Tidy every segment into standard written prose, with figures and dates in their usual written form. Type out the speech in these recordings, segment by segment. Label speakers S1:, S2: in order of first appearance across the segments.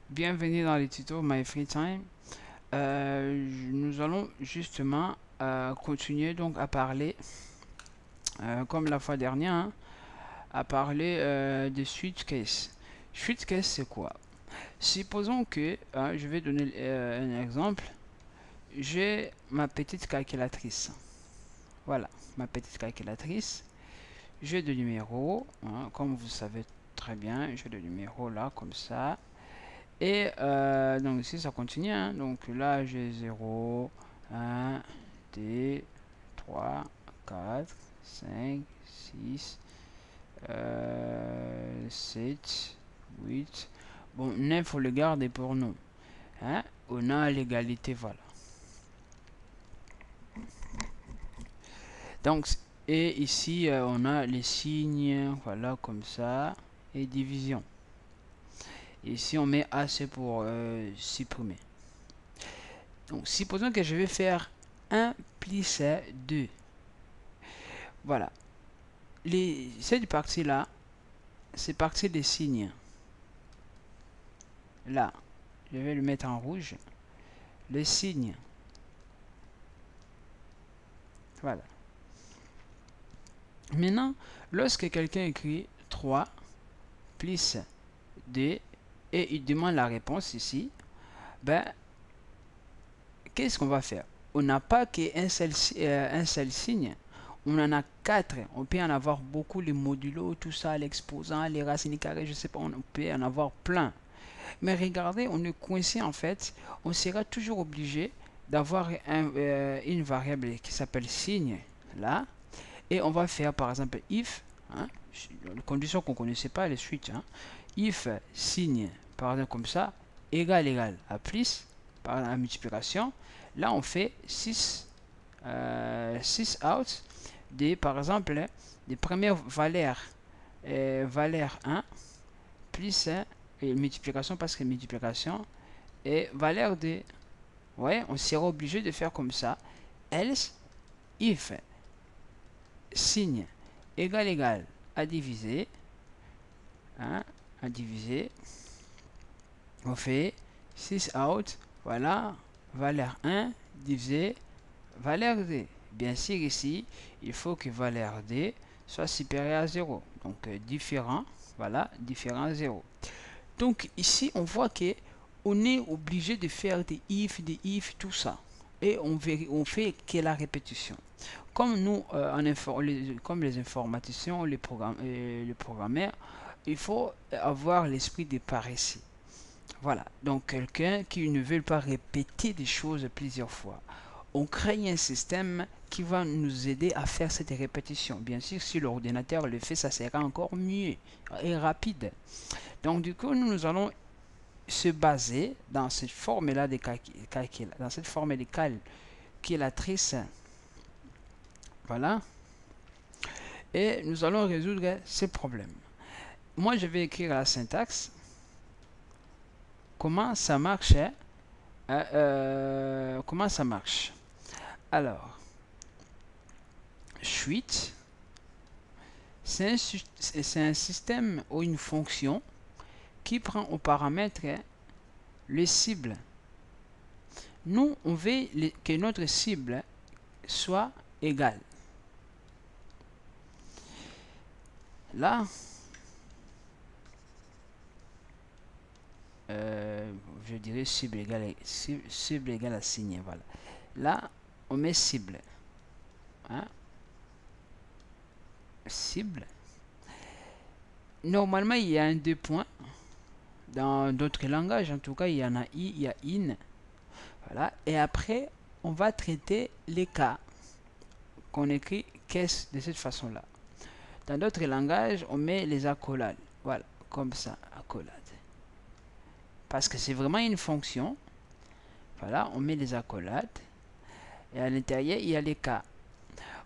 S1: Bienvenue dans les tutos My Free Time. Nous allons justement continuer donc à parler, comme la fois dernière, hein, à parler de switch case. Switch case, c'est quoi? Supposons que, je vais donner un exemple. J'ai ma petite calculatrice. Voilà, ma petite calculatrice. J'ai deux numéros, hein, comme vous savez très bien. J'ai deux numéros là, comme ça. Et donc ici ça continue, hein. Donc là j'ai 0, 1, 2, 3, 4, 5, 6, 7, 8. Bon, 9 faut le garder pour nous, hein. On a l'égalité, voilà. Donc, et ici on a les signes, voilà, comme ça, et division. Ici on met AC pour supprimer. Donc, supposons que je vais faire 1 plus 2. Voilà. Cette partie-là, c'est partie des signes. Là, je vais le mettre en rouge. Le signe. Voilà. Maintenant, lorsque quelqu'un écrit 3 plus 2 et il demande la réponse ici, ben, qu'est-ce qu'on va faire? On n'a pas qu'un seul signe. On en a 4. On peut en avoir beaucoup, les modulos, tout ça, l'exposant, les racines carrées, je sais pas, on peut en avoir plein. Mais regardez, on est coincé en fait. On sera toujours obligé d'avoir une variable qui s'appelle signe là. Et on va faire par exemple if, hein, une condition qu'on ne connaissait pas, les switch. Hein, if signe, par exemple comme ça, égal à plus, par la multiplication. Là, on fait 6 out des, par exemple, des premières valeurs, valeur 1 plus et multiplication parce que multiplication et valeur de, ouais, on sera obligé de faire comme ça. Else if signe égal à diviser, hein, à diviser, on fait 6 out, voilà, valeur 1 divisé valeur d. Bien sûr ici il faut que valeur d soit supérieur à 0, donc différent, voilà, différent à 0. Donc ici, on voit que on est obligé de faire des if, tout ça. Et on fait que la répétition. Comme nous, comme les informaticiens, les programmeurs, il faut avoir l'esprit de paresse. Voilà. Donc quelqu'un qui ne veut pas répéter des choses plusieurs fois. On crée un système qui va nous aider à faire cette répétition. Bien sûr, si l'ordinateur le fait, ça sera encore mieux et rapide. Donc du coup, nous allons se baser dans cette forme-là de dans cette forme de calculatrice. Voilà. Et nous allons résoudre ces problèmes. Moi, je vais écrire la syntaxe. Comment ça marche? Comment ça marche? Alors, suite, c'est un système ou une fonction qui prend au paramètre le cible. Nous, on veut que notre cible soit égale. Là, je dirais cible égale à signe. Voilà. Là, on met cible. Hein? Cible. Normalement, il y a un deux points. Dans d'autres langages, en tout cas, il y en a i, il y a in. Voilà. Et après, on va traiter les cas qu'on écrit qu'est-ce de cette façon-là. Dans d'autres langages, on met les accolades. Voilà, comme ça, accolade. Parce que c'est vraiment une fonction. Voilà, on met les accolades. Et à l'intérieur, il y a les cas.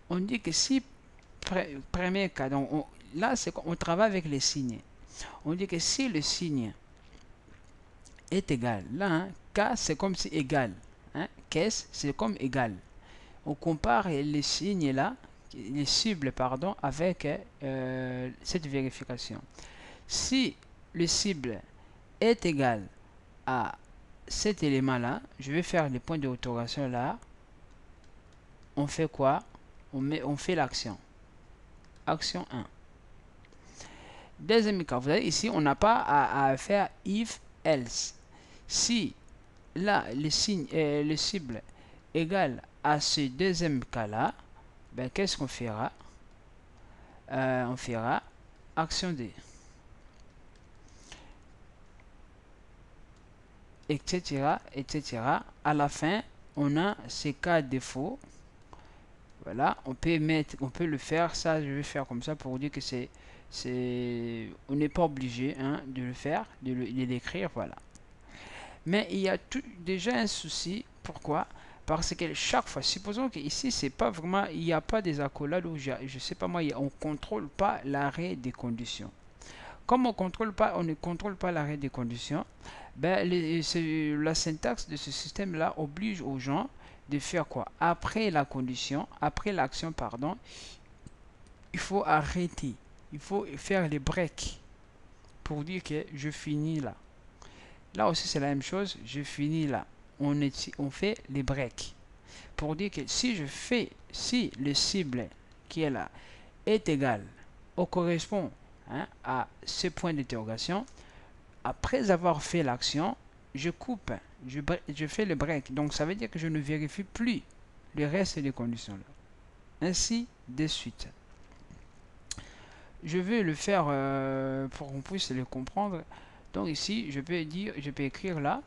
S1: On dit que si, premier cas, donc là, on travaille avec les signes. On dit que si le signe est égal, là, hein, K, c'est comme si égal. Hein, qu'est-ce, c'est comme égal. On compare les signes là, les cibles, pardon, avec cette vérification. Si le cible est égal à cet élément-là, je vais faire les points d'interrogation là. On fait quoi? On fait l'action. Action 1. Deuxième cas, vous voyez ici, on n'a pas à faire if, else. Si là, le signe, le cible égale à ce deuxième cas-là, ben, qu'est-ce qu'on fera? On fera action 2. Etc. etc. À la fin, on a ces cas défauts. Voilà, on peut le faire. Ça, je vais faire comme ça pour dire que on n'est pas obligé hein, de le faire, de l'écrire. Voilà. Mais il y a déjà un souci. Pourquoi? Parce que chaque fois, supposons qu'ici, c'est pas vraiment, il n'y a pas des accolades où je sais pas moi, on contrôle pas l'arrêt des conditions. Comme on ne contrôle pas l'arrêt des conditions, ben, la syntaxe de ce système-là oblige aux gens de faire quoi? Après la condition, après l'action, pardon, il faut arrêter. Il faut faire les breaks pour dire que je finis là. Là aussi, c'est la même chose. Je finis là. On fait les breaks pour dire que si le cible qui est là est égal ou correspond hein, à ce point d'interrogation, après avoir fait l'action, je coupe, je fais le break. Donc ça veut dire que je ne vérifie plus le reste des conditions là. Ainsi de suite. Je vais le faire pour qu'on puisse le comprendre. Donc ici, je peux écrire là.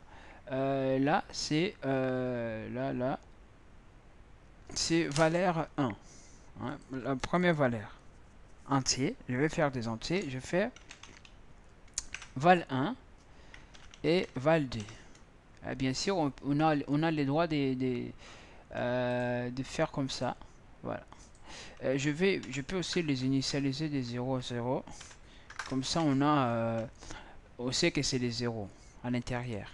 S1: Là, c'est là, c'est valeur 1. Hein, la première valeur. Entier. Je vais faire des entiers. Je fais val 1 et val 2. Bien sûr, on a les droits de faire comme ça. Voilà. Je peux aussi les initialiser de 0 à 0. Comme ça, on sait que c'est des 0 à l'intérieur.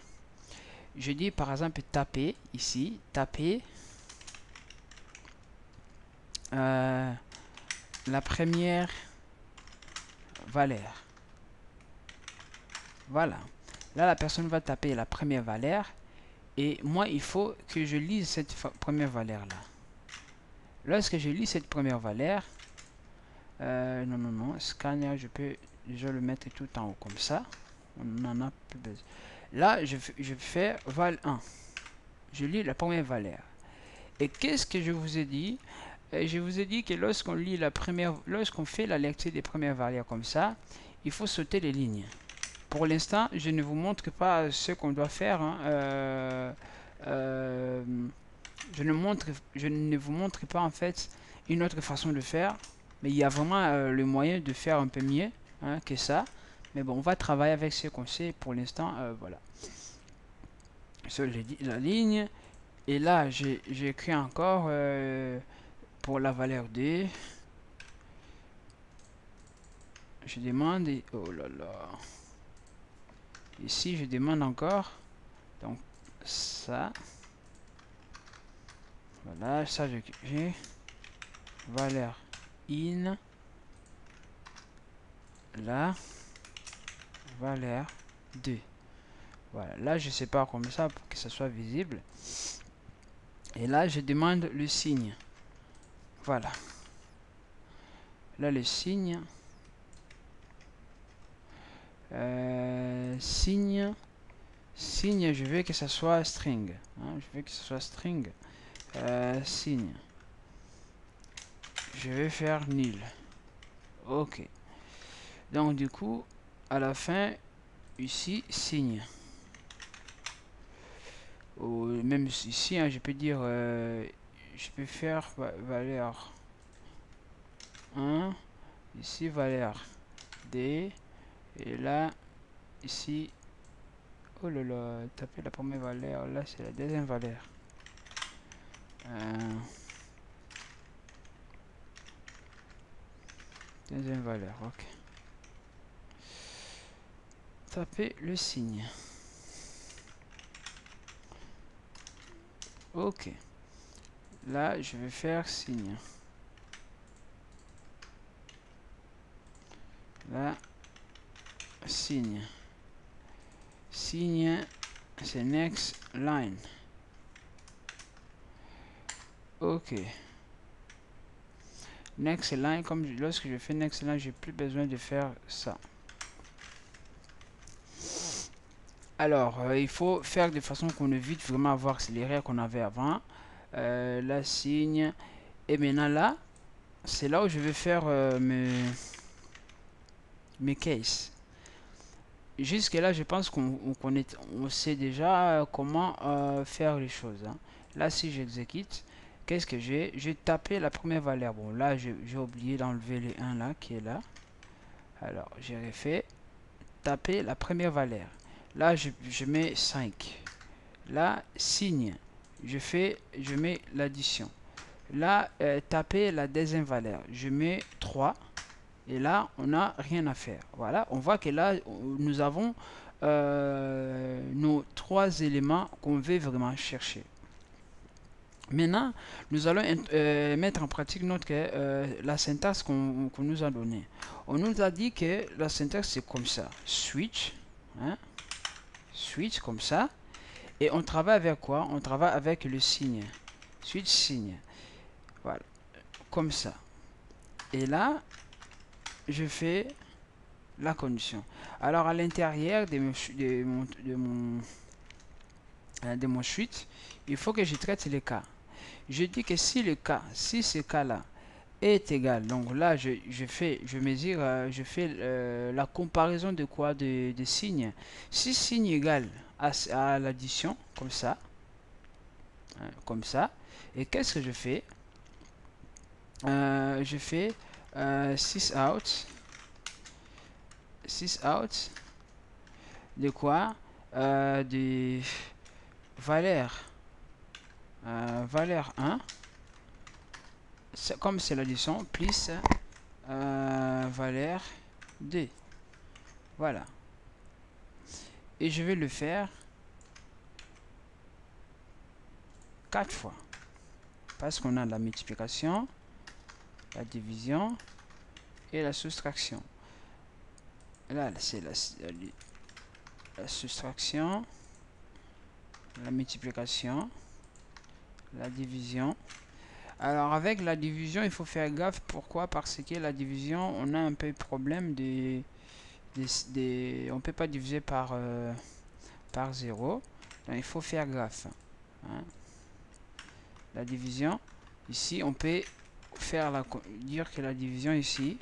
S1: Je dis par exemple taper ici, taper la première valeur. Voilà. Là, la personne va taper la première valeur. Et moi, il faut que je lise cette première valeur-là. Lorsque je lis cette première valeur, non, scanner, je peux déjà le mettre tout en haut comme ça. On n'en a plus besoin. Là, je fais val 1. Je lis la première valeur. Et qu'est-ce que je vous ai dit? Je vous ai dit que lorsqu'on fait la lecture des premières valeurs comme ça, il faut sauter les lignes. Pour l'instant, je ne vous montre pas ce qu'on doit faire. Hein. Je ne vous montre pas en fait une autre façon de faire. Mais il y a vraiment le moyen de faire un peu mieux hein, que ça. Mais bon, on va travailler avec ce qu'on sait pour l'instant. Voilà. Sur la ligne. Et là, j'ai écrit encore pour la valeur D. Je demande. Oh là là. Ici, je demande encore. Donc, ça. Voilà, ça, j'ai valeur in. Là. Valeur 2. Voilà, là, je sépare comme ça pour que ça soit visible. Et là, je demande le signe. Voilà. Là, le signe. Signe, je veux que ça soit string. Hein, je veux que ce soit string. Signe. Je vais faire nul. Ok. Donc, du coup, à la fin, ici, signe. Ou même ici, hein, je peux dire, je peux faire valeur 1. Ici, valeur D. Et là, ici, oh là là, taper la première valeur, là c'est la deuxième valeur. Deuxième valeur, ok. Taper le signe. Ok. Là, je vais faire signe. Là, signe. Signe c'est next line. Ok. Next line, comme lorsque je fais next line, j'ai plus besoin de faire ça. Alors, il faut faire de façon qu'on évite vraiment avoir l'erreur qu'on avait avant. La signe. Et maintenant là, c'est là où je vais faire mes cases. Jusque là, je pense on sait déjà comment faire les choses. Hein. Là, si j'exécute, qu'est-ce que j'ai? J'ai tapé la première valeur. Bon, là, j'ai oublié d'enlever le 1 là, qui est là. Alors, j'ai refait. Taper la première valeur. Là, je mets 5. Là, signe. Je mets l'addition. Là, taper la deuxième valeur. Je mets 3. Et là, on n'a rien à faire. Voilà, on voit que là, nous avons nos 3 éléments qu'on veut vraiment chercher. Maintenant, nous allons mettre en pratique la syntaxe qu'on nous a donnée. On nous a dit que la syntaxe c'est comme ça. Switch, hein, switch comme ça. Et on travaille avec quoi? On travaille avec le signe. Switch signe. Voilà, comme ça. Et là, je fais la condition. Alors à l'intérieur de mon suite, il faut que je traite les cas. Je dis que si ce cas-là est égal, donc là je fais la comparaison de quoi? De signes. Si signe égal à l'addition, comme ça, hein, comme ça. Et qu'est-ce que je fais? Je fais 6 out. 6 out de quoi? De valeur valeur 1, comme c'est l'addition, plus valeur 2. Voilà. Et je vais le faire 4 fois. Parce qu'on a la multiplication, la division et la soustraction. Là, c'est la soustraction, la multiplication, la division. Alors avec la division, il faut faire gaffe. Pourquoi? Parce que la division, on a un peu de problème on peut pas diviser par 0. Donc il faut faire gaffe. Hein. La division, ici, on peut dire que la division ici,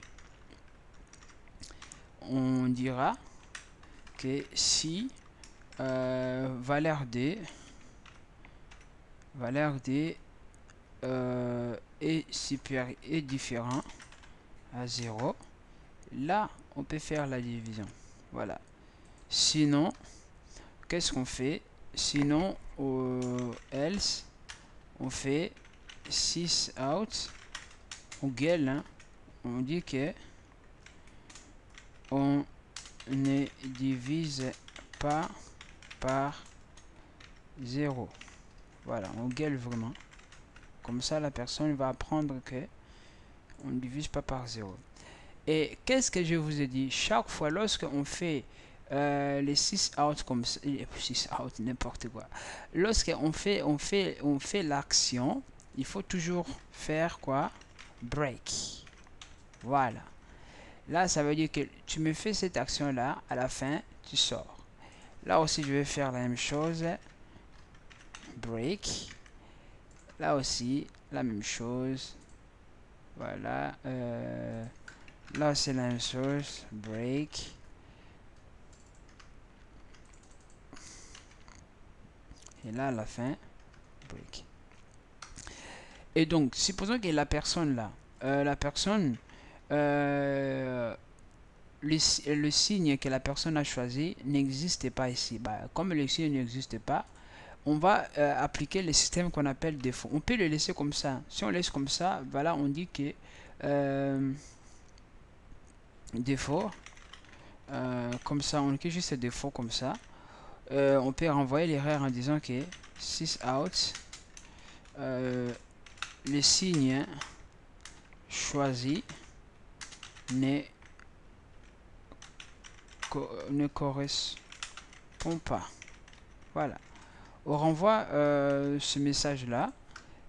S1: on dira que si valeur d est supérieur et différent à 0, là on peut faire la division. Voilà. Sinon, qu'est-ce qu'on fait? Sinon, else, on fait 6 out, on gueule, hein. On dit que on ne divise pas par 0. Voilà, on gueule vraiment. Comme ça, la personne va apprendre que on ne divise pas par 0. Et qu'est-ce que je vous ai dit? Chaque fois, lorsqu'on fait les 6 out comme ça, 6 out, n'importe quoi. Lorsqu'on fait l'action, il faut toujours faire quoi? Break. Voilà. Là, ça veut dire que tu me fais cette action-là, à la fin, tu sors. Là aussi, je vais faire la même chose. Break. Là aussi, la même chose. Voilà. Là, c'est la même chose. Break. Et là, à la fin, break. Et donc, supposons que la personne là, le signe que la personne a choisi n'existe pas ici. Bah, comme le signe n'existe pas, on va appliquer le système qu'on appelle défaut. On peut le laisser comme ça. Si on laisse comme ça, voilà, on dit que défaut, comme ça, on écrit juste défaut comme ça. On peut renvoyer l'erreur en disant que 6 out, le signe choisi ne correspond pas Voilà. On renvoie ce message là.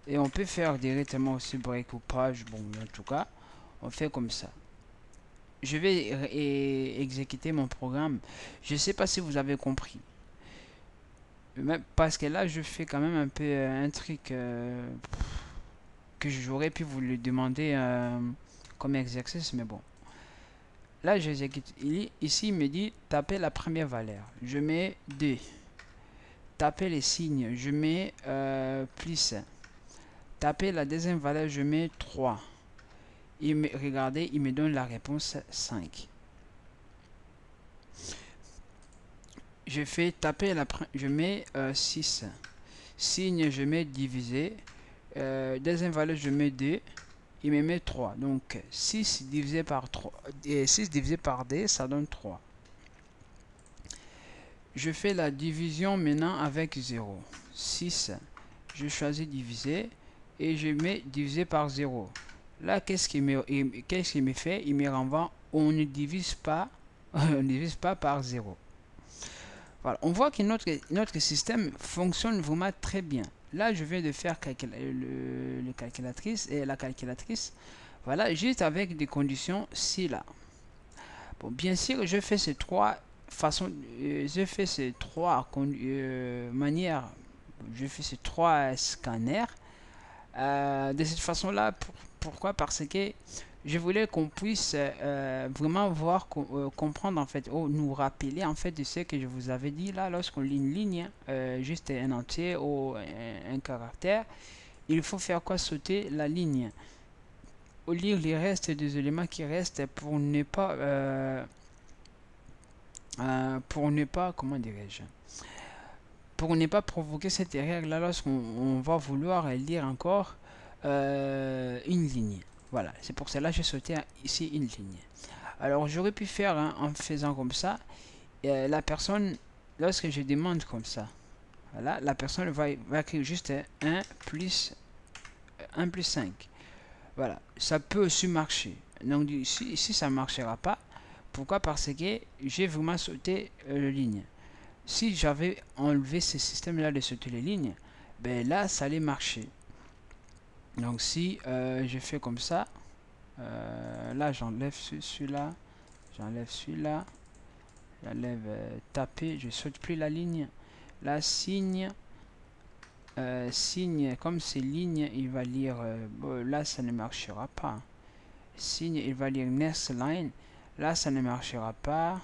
S1: Et on peut faire directement aussi break ou page. Bon, en tout cas, on fait comme ça. Je vais exécuter mon programme. Je ne sais pas si vous avez compris. Parce que là, je fais quand même un peu un truc que j'aurais pu vous le demander comme exercice, mais bon. Là, j'exécute. Ici, il me dit taper la première valeur. Je mets 2. Taper les signes. Je mets plus. Taper la deuxième valeur. Je mets 3. Regardez, il me donne la réponse 5. Je fais taper je mets 6. Signe, je mets diviser. Deuxième valeur, je mets 2. Il me met 3. Donc 6 divisé par 3. Et 6 divisé par D, ça donne 3. Je fais la division maintenant avec 0. 6. Je choisis diviser. Et je mets divisé par 0. Là, qu'est-ce qu'il me fait? Il me renvoie, on ne divise pas, on ne divise pas par 0. Voilà, on voit que notre système fonctionne vraiment très bien. Là, je viens de faire le calculatrice et la calculatrice. Voilà, juste avec des conditions ci là. Bon, bien sûr, je fais ces trois façons, je fais ces trois manières, je fais ces trois scanners de cette façon-là. Pourquoi? Parce que je voulais qu'on puisse vraiment voir, comprendre en fait, nous rappeler en fait de ce que je vous avais dit là, lorsqu'on lit une ligne, juste un entier ou un caractère, il faut faire quoi? Sauter la ligne, ou lire les restes des éléments qui restent pour ne pas, comment dirais-je, pour ne pas provoquer cette erreur là lorsqu'on va vouloir lire encore une ligne. Voilà, c'est pour cela que j'ai sauté ici une ligne. Alors j'aurais pu faire en faisant comme ça. La personne, lorsque je demande comme ça, voilà, la personne va écrire juste 1 plus 5. Voilà, ça peut aussi marcher. Donc ici ça ne marchera pas. Pourquoi? Parce que j'ai vraiment sauté la ligne. Si j'avais enlevé ce système là de sauter les lignes, ben là ça allait marcher. Donc si je fais comme ça, là j'enlève celui-là, j'enlève celui-là, j'enlève taper, je saute plus la ligne. Là signe, signe comme c'est ligne, il va lire, bon, là ça ne marchera pas. Signe, il va lire next line, là ça ne marchera pas.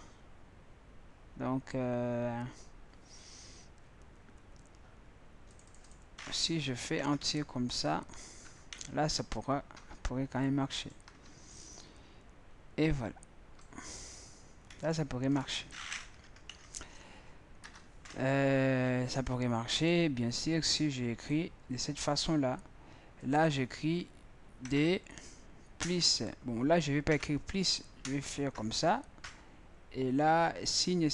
S1: Donc si je fais entier comme ça, là ça pourrait quand même marcher. Et voilà, là ça pourrait marcher. Ça pourrait marcher bien sûr si j'écris de cette façon là. Là j'écris des plus. Bon là je vais pas écrire plus, je vais faire comme ça. Et là signe,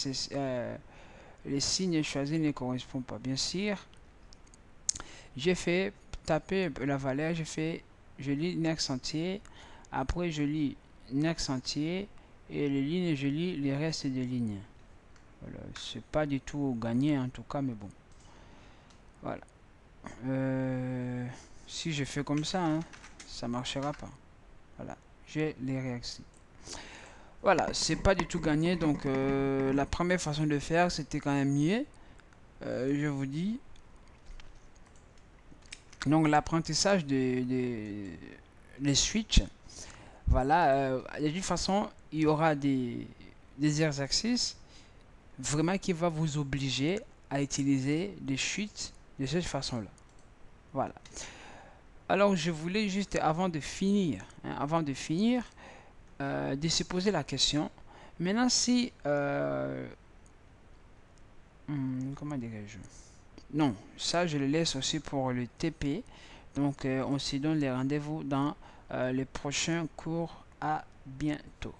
S1: les signes choisis ne correspondent pas bien sûr. J'ai fait taper la valeur, je lis next entier, après je lis next entier, et les lignes je lis les restes des lignes. Voilà, c'est pas du tout gagné en tout cas, mais bon. Voilà. Si je fais comme ça, ça marchera pas. Voilà, j'ai les réactions. Voilà, c'est pas du tout gagné. Donc la première façon de faire, c'était quand même mieux. Je vous dis. Donc l'apprentissage les switches. Voilà, de toute façon, il y aura des exercices vraiment qui va vous obliger à utiliser des switches de cette façon-là. Voilà. Alors je voulais juste avant de finir, de se poser la question. Maintenant si comment dirais-je? Non, ça je le laisse aussi pour le TP. Donc on se donne les rendez-vous dans les prochains cours. À bientôt.